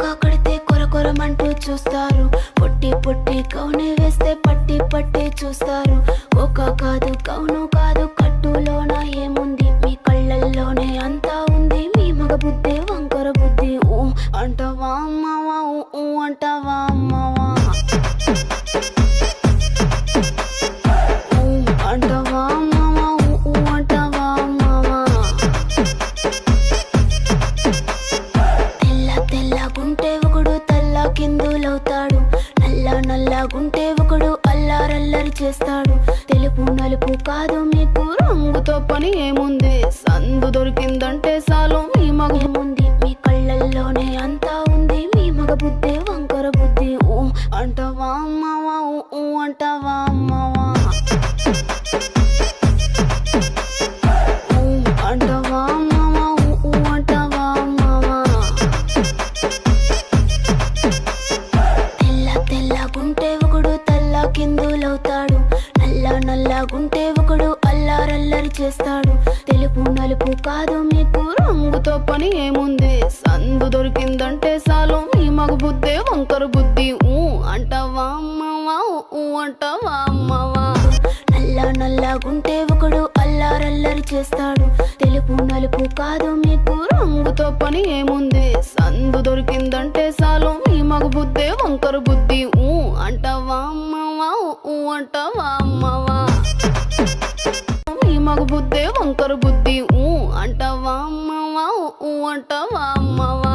చొక్కా కడితే కొరకొరమంటూ చూస్తారు. పొట్టి పొట్టి కౌని వేస్తే పట్టి పట్టి చూస్తారు. ఒక కాదు కౌను కాదు కట్టులోన ఏముంది, మీ కళ్ళల్లోనే అంతా ఉంది. మీ మగ బుద్ధి వంకర బుద్ధి. ఊ అంటావా అమ్మవా, ఊ అంటావా అమ్మవా, ఊ అంటావా అమ్మవా, ఊ అంటావా అమ్మవా. తెల్ల తెల్లగుంటే ఒకడు తల్ల కిందులవుతాడు, నల్ల నల్లగుంటే ఒకడు అల్లారల్లరి చేస్తాడు. తెలుపు నలుపు కాదు మీకు రంగుతో పని ఏముంది, సందు దొరికిందంటే చాలు మీ మగ ఏముంది. మీ కళ్ళల్లోనే అంతా ఉంది, మీ మగ బుద్ధి వంకర బుద్ధి. ఊ అంటావా అమ్మవా, ఊ అంటావా అమ్మవా, ఊ అంటావా అమ్మవా, ఊ అంటావా అమ్మవా. తెల్ల తెల్లగుంటే ఒకడు తల్ల కిందులవుతాడు, నల్ల నల్లగుంటే ఒకడు అల్లారల్లరి చేస్తాడు. తెలుపు నలుపు కాదు మీకు రంగుతో పని ఏముంది, సందు దొరికిందంటే చాలు మీ మగ బుద్ధి వంకర బుద్ధి. ఊ అంటావా అమ్మవా, ఊ అంటావా అమ్మవా. నల్ల నల్లగుంటే ఒకడు అల్లారల్లరి చేస్తాడు. తెలుపు నలుపు కాదు మీకు రంగుతో పని ఏముంది, సందు దొరికిందంటే చాలు మీ మగ బుద్ధి వంకర బుద్ధి. ఊ అంటావా అమ్మవా, ఊ అంటావా అమ్మవా, మీ మగ బుద్ధి వంకర బుద్ధి. ఊ అంటావా అమ్మవా, ఊ అంటావా అమ్మవా.